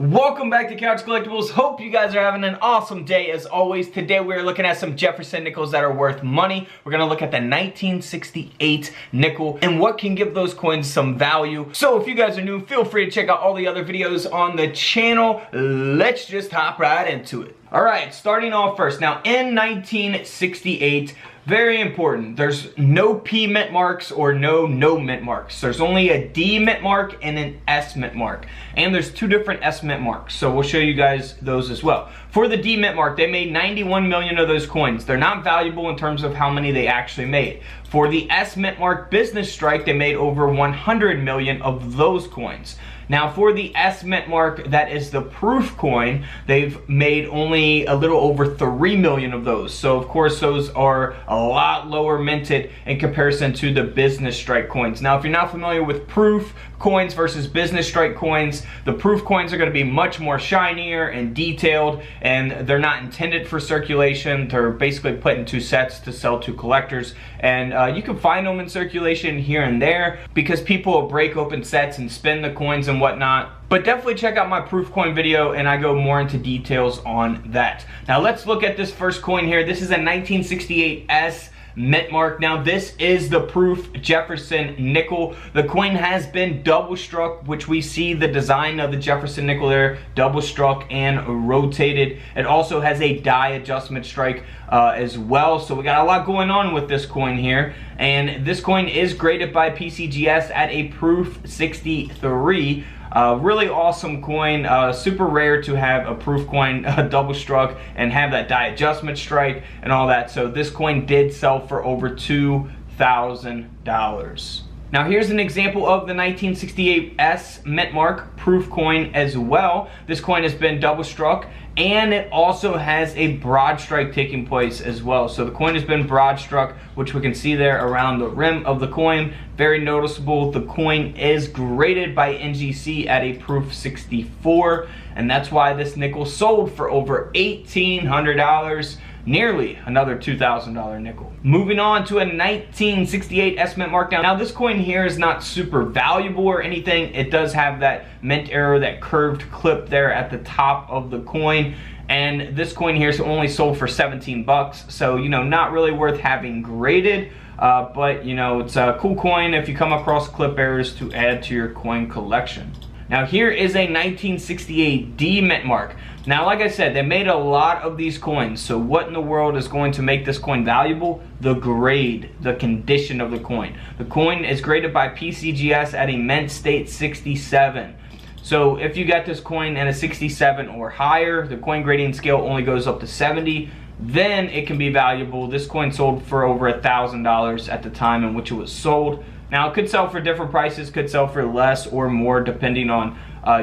Welcome back to Couch Collectibles. Hope you guys are having an awesome day as always. Today we're looking at some Jefferson nickels that are worth money. We're going to look at the 1968 nickel and what can give those coins some value. So if you guys are new, feel free to check out all the other videos on the channel. Let's just hop right into it. Alright, starting off first. Now in 1968, very important, there's no P mint marks or no mint marks. There's only a D mint mark and an S mint mark. And there's two different S mint marks, so we'll show you guys those as well. For the D mint mark, they made 91 million of those coins. They're not valuable in terms of how many they actually made. For the S mint mark business strike, they made over 100 million of those coins. Now for the S mint mark, that is the proof coin, they've made only a little over 3 million of those. So of course those are a lot lower minted in comparison to the business strike coins. Now if you're not familiar with proof coins versus business strike coins, the proof coins are going to be much more shinier and detailed, and they're not intended for circulation. They're basically put into sets to sell to collectors, and you can find them in circulation here and there because people will break open sets and spin the coins and whatnot. But definitely check out my proof coin video and I go more into details on that. Now let's look at this first coin here. This is a 1968 S mint mark. Now this is the proof Jefferson nickel. The coin has been double struck, which we see the design of the Jefferson nickel there, double struck and rotated. It also has a die adjustment strike as well. So we got a lot going on with this coin here. And this coin is graded by PCGS at a proof 63. Really awesome coin, super rare to have a proof coin double struck and have that die adjustment strike and all that. So this coin did sell for over $2,000. Now here's an example of the 1968 S mint mark proof coin as well. This coin has been double struck and it also has a broad strike taking place as well. So the coin has been broad struck, which we can see there around the rim of the coin. Very noticeable. The coin is graded by NGC at a proof 64, and that's why this nickel sold for over $1,800. Nearly another $2,000 nickel. Moving on to a 1968 S mint mark. Now this coin here is not super valuable or anything. It does have that mint arrow, that curved clip there at the top of the coin. And this coin here is only sold for 17 bucks. So, you know, not really worth having graded. But, you know, it's a cool coin if you come across clip errors to add to your coin collection. Now here is a 1968 D mint mark. Now like I said, they made a lot of these coins, so what in the world is going to make this coin valuable? The grade, the condition of the coin. The coin is graded by PCGS at a mint state 67. So if you got this coin at a 67 or higher, the coin grading scale only goes up to 70, then it can be valuable. This coin sold for over $1,000 at the time in which it was sold. Now it could sell for different prices, could sell for less or more depending on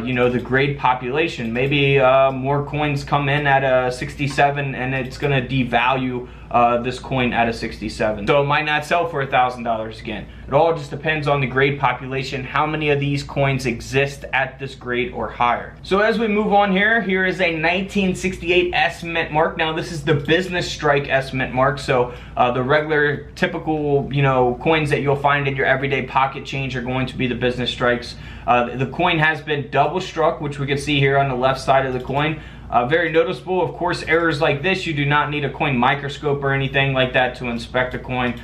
you know, the grade population. Maybe more coins come in at a 67 and it's gonna devalue this coin at a 67. So it might not sell for $1,000 again. It all just depends on the grade population, how many of these coins exist at this grade or higher. So as we move on here, here is a 1968 S mint mark. Now this is the business strike S mint mark. So the regular typical, you know, coins that you'll find in your everyday pocket change are going to be the business strikes. The coin has been double struck, which we can see here on the left side of the coin. Very noticeable. Of course, errors like this, you do not need a coin microscope or anything like that to inspect a coin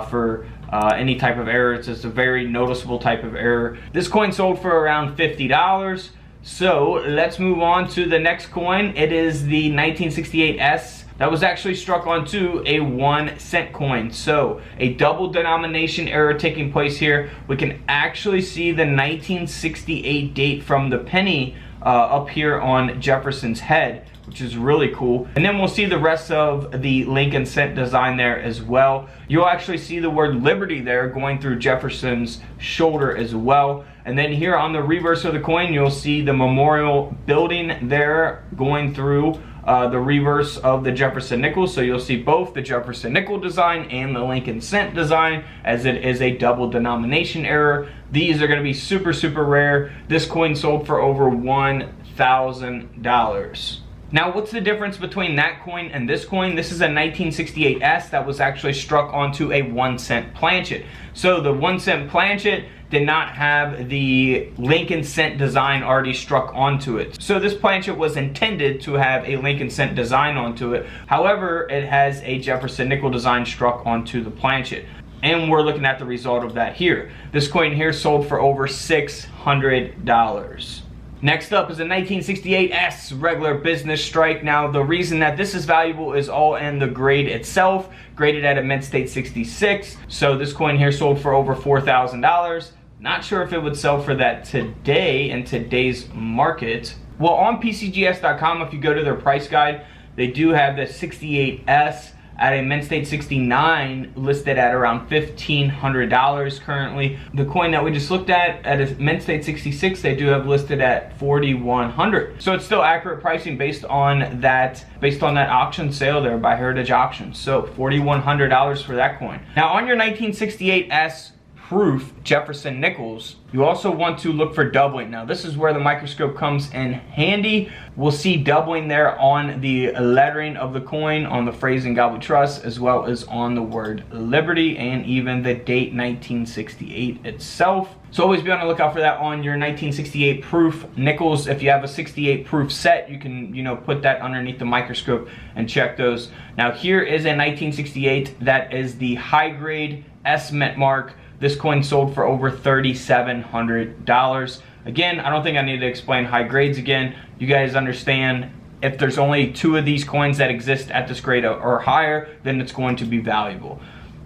for any type of error. It's just a very noticeable type of error. This coin sold for around $50. So let's move on to the next coin. It is the 1968 S. That was actually struck onto a 1 cent coin. So a double denomination error taking place here. We can actually see the 1968 date from the penny up here on Jefferson's head, which is really cool. And then we'll see the rest of the Lincoln cent design there as well. You'll actually see the word Liberty there going through Jefferson's shoulder as well. And then here on the reverse of the coin, you'll see the memorial building there going through the reverse of the Jefferson nickel. So you'll see both the Jefferson nickel design and the Lincoln cent design, as it is a double denomination error. These are going to be super rare. This coin sold for over $1,000. Now, what's the difference between that coin and this coin? This is a 1968S that was actually struck onto a 1-cent planchet. So the 1-cent planchet did not have the Lincoln cent design already struck onto it. So this planchet was intended to have a Lincoln cent design onto it. However, it has a Jefferson nickel design struck onto the planchet. And we're looking at the result of that here. This coin here sold for over $600. Next up is a 1968S regular business strike. Now, the reason that this is valuable is all in the grade itself, graded at a mint state 66. So this coin here sold for over $4,000. Not sure if it would sell for that today in today's market. Well, on PCGS.com, if you go to their price guide, they do have the 68S at a mint state 69 listed at around $1,500 currently. The coin that we just looked at a mint state 66, they do have listed at $4,100. So it's still accurate pricing based on that auction sale there by Heritage Auctions. So $4,100 for that coin. Now, on your 1968S proof Jefferson nickels, you also want to look for doubling. Now, this is where the microscope comes in handy. We'll see doubling there on the lettering of the coin, on the phrase and God we trust, as well as on the word liberty, and even the date 1968 itself. So always be on the lookout for that on your 1968 proof nickels. If you have a 68 proof set, you can, put that underneath the microscope and check those. Now, here is a 1968 that is the high grade S mint mark. This coin sold for over $3,700. Again, I don't think I need to explain high grades again. You guys understand, if there's only 2 of these coins that exist at this grade or higher, then it's going to be valuable.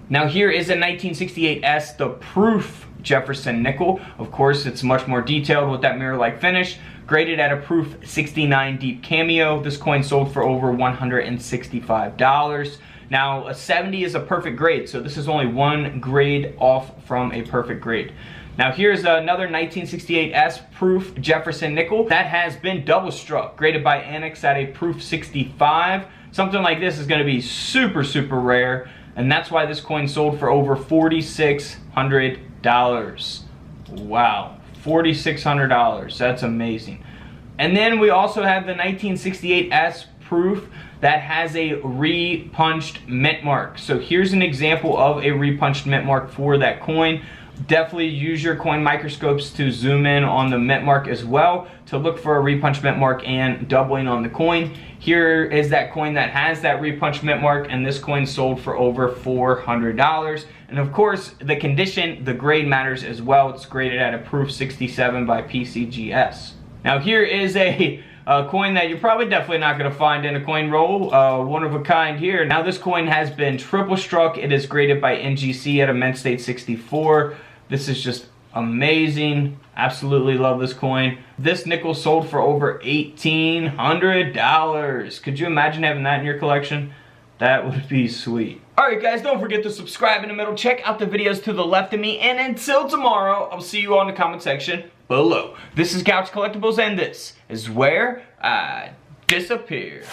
Now, here is a 1968S, the proof Jefferson nickel. Of course, it's much more detailed with that mirror-like finish. Graded at a proof 69 deep cameo. This coin sold for over $165. Now, a 70 is a perfect grade, so this is only 1 grade off from a perfect grade. Now, here's another 1968S proof Jefferson nickel that has been double struck, graded by Annex at a proof 65. Something like this is going to be super, super rare, and that's why this coin sold for over $4,600. Wow, $4,600. That's amazing. And then we also have the 1968S proof that has a repunched mint mark. So here's an example of a repunched mint mark for that coin. Definitely use your coin microscopes to zoom in on the mint mark as well to look for a repunched mint mark and doubling on the coin. Here is that coin that has that repunched mint mark, and this coin sold for over $400. And of course, the condition, the grade matters as well. It's graded at a proof 67 by PCGS. Now, here is a coin that you're probably definitely not going to find in a coin roll, one of a kind here. Now, this coin has been triple struck. It is graded by NGC at a mint state 64. This is just amazing. Absolutely love this coin. This nickel sold for over $1,800. Could you imagine having that in your collection? That would be sweet. Alright guys, don't forget to subscribe in the middle. Check out the videos to the left of me. And until tomorrow, I'll see you all in the comment section below. This is Couch Collectibles, and this is where I disappear.